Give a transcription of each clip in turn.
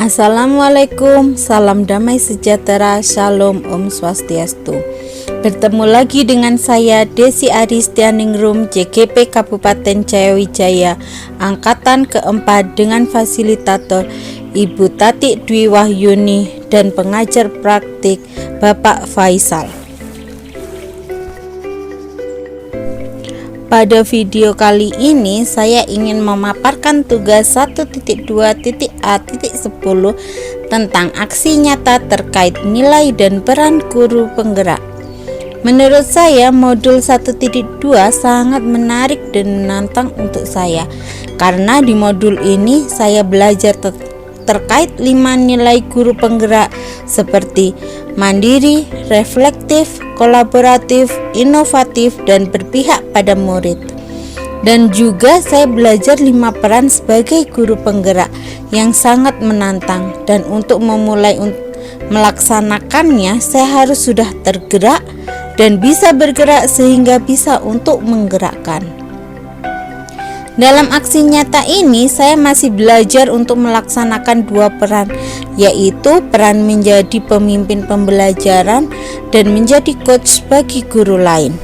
Assalamualaikum, salam damai sejahtera, shalom, om swastiastu. Bertemu lagi dengan saya Desi Aristianingrum, JGP Kabupaten Jayawijaya, angkatan keempat dengan fasilitator Ibu Tati Dwi Wahyuni dan pengajar praktik Bapak Faisal. Pada video kali ini saya ingin memaparkan tugas 1.2.a.10 tentang aksi nyata terkait nilai dan peran guru penggerak. Menurut saya modul 1.2 sangat menarik dan menantang untuk saya, karena di modul ini saya belajar terkait 5 nilai guru penggerak seperti mandiri, reflektif, kolaboratif, inovatif, dan berpihak pada murid. Dan juga saya belajar 5 peran sebagai guru penggerak yang sangat menantang, dan untuk memulai melaksanakannya saya harus sudah tergerak dan bisa bergerak sehingga bisa untuk menggerakkan. Dalam aksi nyata ini saya masih belajar untuk melaksanakan 2 peran, yaitu peran menjadi pemimpin pembelajaran dan menjadi coach bagi guru lain.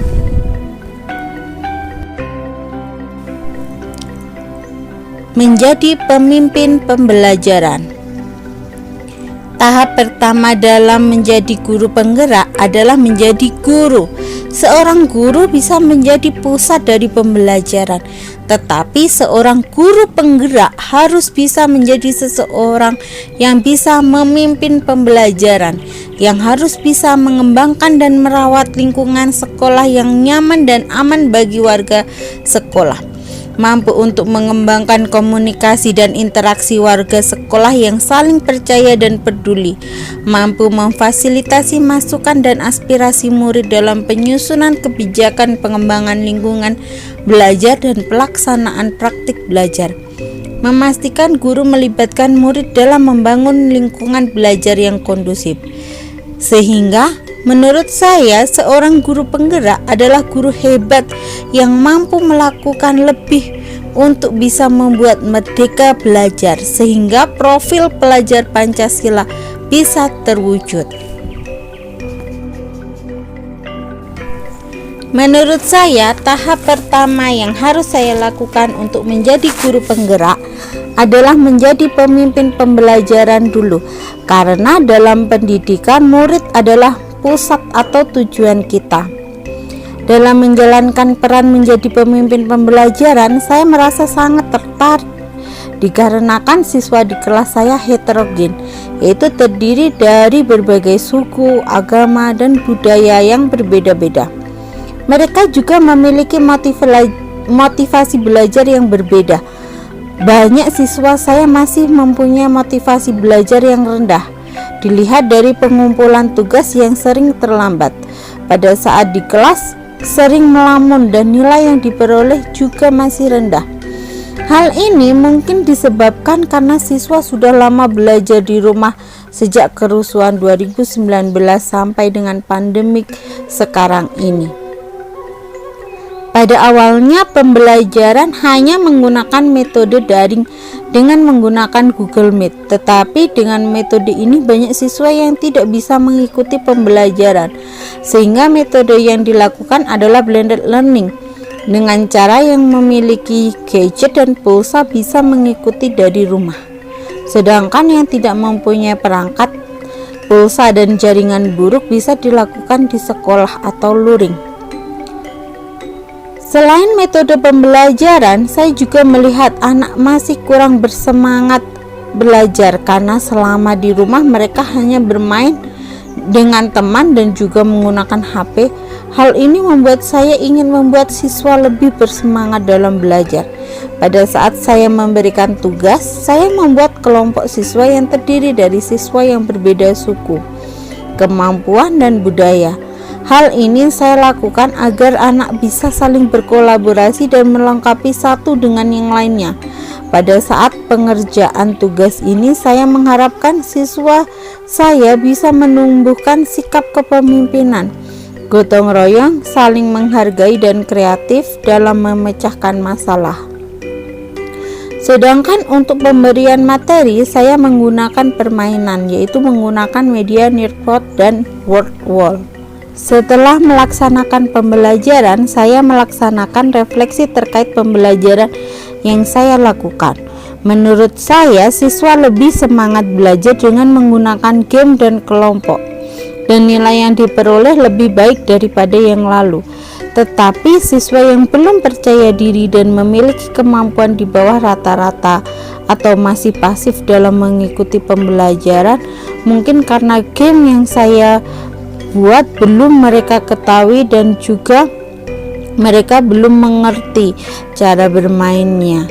Menjadi pemimpin pembelajaran. Tahap pertama dalam menjadi guru penggerak adalah menjadi guru. Seorang guru bisa menjadi pusat dari pembelajaran, tetapi seorang guru penggerak harus bisa menjadi seseorang yang bisa memimpin pembelajaran, yang harus bisa mengembangkan dan merawat lingkungan sekolah yang nyaman dan aman bagi warga sekolah, mampu untuk mengembangkan komunikasi dan interaksi warga sekolah yang saling percaya dan peduli, mampu memfasilitasi masukan dan aspirasi murid dalam penyusunan kebijakan pengembangan lingkungan belajar dan pelaksanaan praktik belajar, memastikan guru melibatkan murid dalam membangun lingkungan belajar yang kondusif. Sehingga menurut saya seorang guru penggerak adalah guru hebat yang mampu melakukan lebih untuk bisa membuat merdeka belajar sehingga profil pelajar Pancasila bisa terwujud. Menurut saya, tahap pertama yang harus saya lakukan untuk menjadi guru penggerak adalah menjadi pemimpin pembelajaran dulu, karena dalam pendidikan murid adalah pusat atau tujuan kita. Dalam menjalankan peran menjadi pemimpin pembelajaran, saya merasa sangat tertarik dikarenakan siswa di kelas saya heterogen, yaitu terdiri dari berbagai suku, agama, dan budaya yang berbeda-beda. Mereka juga memiliki motivasi belajar yang berbeda. Banyak siswa saya masih mempunyai motivasi belajar yang rendah, dilihat dari pengumpulan tugas yang sering terlambat. Pada saat di kelas, sering melamun dan nilai yang diperoleh juga masih rendah. Hal ini mungkin disebabkan karena siswa sudah lama belajar di rumah sejak kerusuhan 2019 sampai dengan pandemik sekarang ini. Pada awalnya pembelajaran hanya menggunakan metode daring dengan menggunakan Google Meet, tetapi dengan metode ini banyak siswa yang tidak bisa mengikuti pembelajaran, sehingga metode yang dilakukan adalah blended learning dengan cara yang memiliki gadget dan pulsa bisa mengikuti dari rumah, sedangkan yang tidak mempunyai perangkat, pulsa, dan jaringan buruk bisa dilakukan di sekolah atau luring. Selain metode pembelajaran, saya juga melihat anak masih kurang bersemangat belajar karena selama di rumah mereka hanya bermain dengan teman dan juga menggunakan HP. Hal ini membuat saya ingin membuat siswa lebih bersemangat dalam belajar. Pada saat saya memberikan tugas, saya membuat kelompok siswa yang terdiri dari siswa yang berbeda suku, kemampuan, dan budaya. Hal ini saya lakukan agar anak bisa saling berkolaborasi dan melengkapi satu dengan yang lainnya. Pada saat pengerjaan tugas ini, saya mengharapkan siswa saya bisa menumbuhkan sikap kepemimpinan, gotong royong, saling menghargai, dan kreatif dalam memecahkan masalah. Sedangkan untuk pemberian materi saya menggunakan permainan, yaitu menggunakan media Nearpod dan WordWall. Setelah melaksanakan pembelajaran, saya melaksanakan refleksi terkait pembelajaran yang saya lakukan. Menurut saya, siswa lebih semangat belajar dengan menggunakan game dan kelompok, dan nilai yang diperoleh lebih baik daripada yang lalu. Tetapi siswa yang belum percaya diri dan memiliki kemampuan di bawah rata-rata atau masih pasif dalam mengikuti pembelajaran, mungkin karena game yang saya buat belum mereka ketahui dan juga mereka belum mengerti cara bermainnya.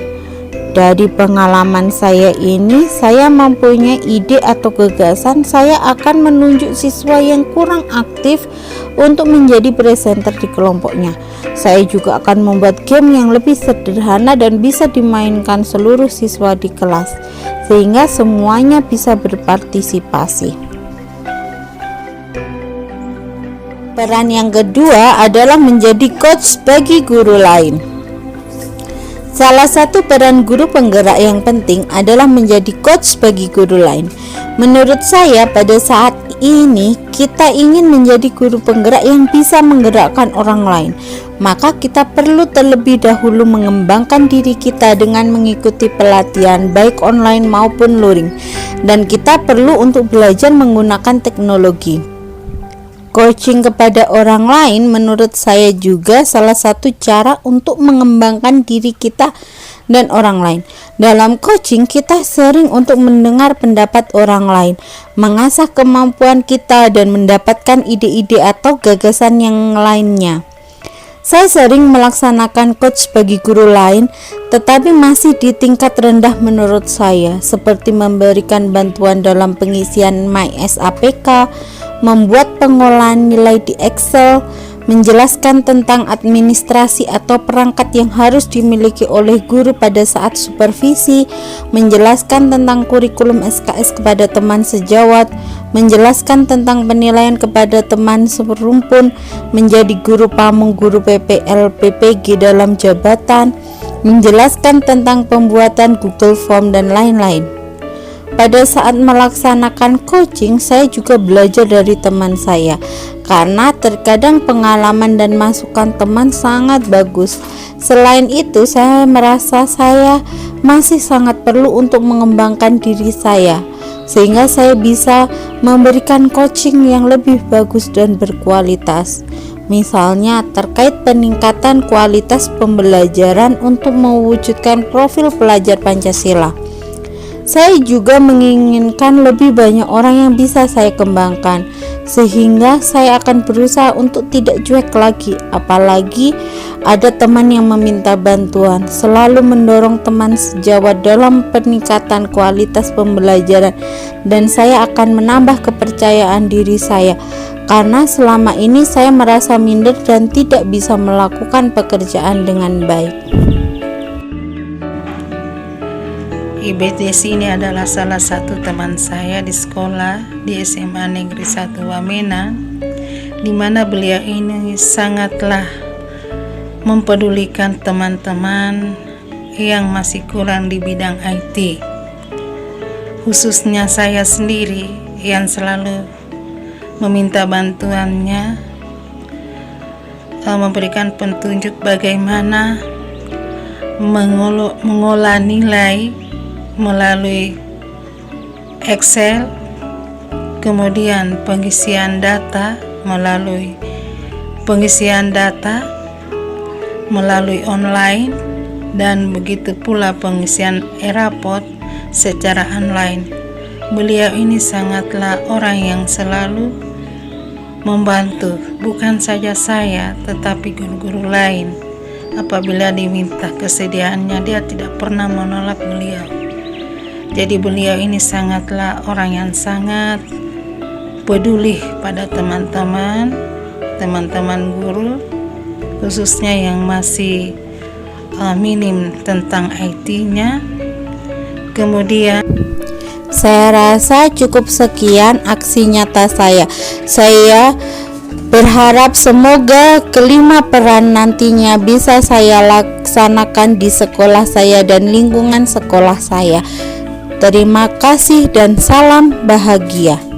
Dari pengalaman saya ini, saya mempunyai ide atau gagasan. Saya akan menunjuk siswa yang kurang aktif untuk menjadi presenter di kelompoknya. Saya juga akan membuat game yang lebih sederhana dan bisa dimainkan seluruh siswa di kelas, sehingga semuanya bisa berpartisipasi. Peran yang kedua adalah menjadi coach bagi guru lain. Salah satu peran guru penggerak yang penting adalah menjadi coach bagi guru lain. Menurut saya, pada saat ini kita ingin menjadi guru penggerak yang bisa menggerakkan orang lain, maka kita perlu terlebih dahulu mengembangkan diri kita dengan mengikuti pelatihan baik online maupun luring, dan kita perlu untuk belajar menggunakan teknologi. Coaching kepada orang lain menurut saya juga salah satu cara untuk mengembangkan diri kita dan orang lain. Dalam coaching, kita sering untuk mendengar pendapat orang lain, mengasah kemampuan kita dan mendapatkan ide-ide atau gagasan yang lainnya. Saya sering melaksanakan coach bagi guru lain, tetapi masih di tingkat rendah menurut saya, seperti memberikan bantuan dalam pengisian MySAPK, membuat pengolahan nilai di Excel, menjelaskan tentang administrasi atau perangkat yang harus dimiliki oleh guru pada saat supervisi, menjelaskan tentang kurikulum SKS kepada teman sejawat, menjelaskan tentang penilaian kepada teman serumpun, menjadi guru pamung guru PPL PPG dalam jabatan, menjelaskan tentang pembuatan Google Form dan lain-lain. Pada saat melaksanakan coaching, saya juga belajar dari teman saya, karena terkadang pengalaman dan masukan teman sangat bagus. Selain itu, saya merasa saya masih sangat perlu untuk mengembangkan diri saya, sehingga saya bisa memberikan coaching yang lebih bagus dan berkualitas. Misalnya terkait peningkatan kualitas pembelajaran untuk mewujudkan profil pelajar Pancasila. Saya juga menginginkan lebih banyak orang yang bisa saya kembangkan, sehingga saya akan berusaha untuk tidak cuek lagi, apalagi ada teman yang meminta bantuan. Selalu mendorong teman sejawat dalam peningkatan kualitas pembelajaran, dan saya akan menambah kepercayaan diri saya, karena selama ini saya merasa minder dan tidak bisa melakukan pekerjaan dengan baik. Ibu Desi ini adalah salah satu teman saya di sekolah di SMA Negeri 1 Wamena, di mana beliau ini sangatlah mempedulikan teman-teman yang masih kurang di bidang IT, khususnya saya sendiri yang selalu meminta bantuannya, memberikan petunjuk bagaimana mengolah nilai melalui Excel, kemudian pengisian data melalui online, dan begitu pula pengisian e-rapot secara online. Beliau ini sangatlah orang yang selalu membantu, bukan saja saya tetapi guru-guru lain. Apabila diminta kesediaannya, dia tidak pernah menolak beliau. Jadi beliau ini sangatlah orang yang sangat peduli pada teman-teman guru, khususnya yang masih minim tentang IT-nya. Kemudian saya rasa cukup sekian aksi nyata saya. Saya Berharap semoga kelima peran nantinya bisa saya laksanakan di sekolah saya dan lingkungan sekolah saya. Terima kasih dan salam bahagia.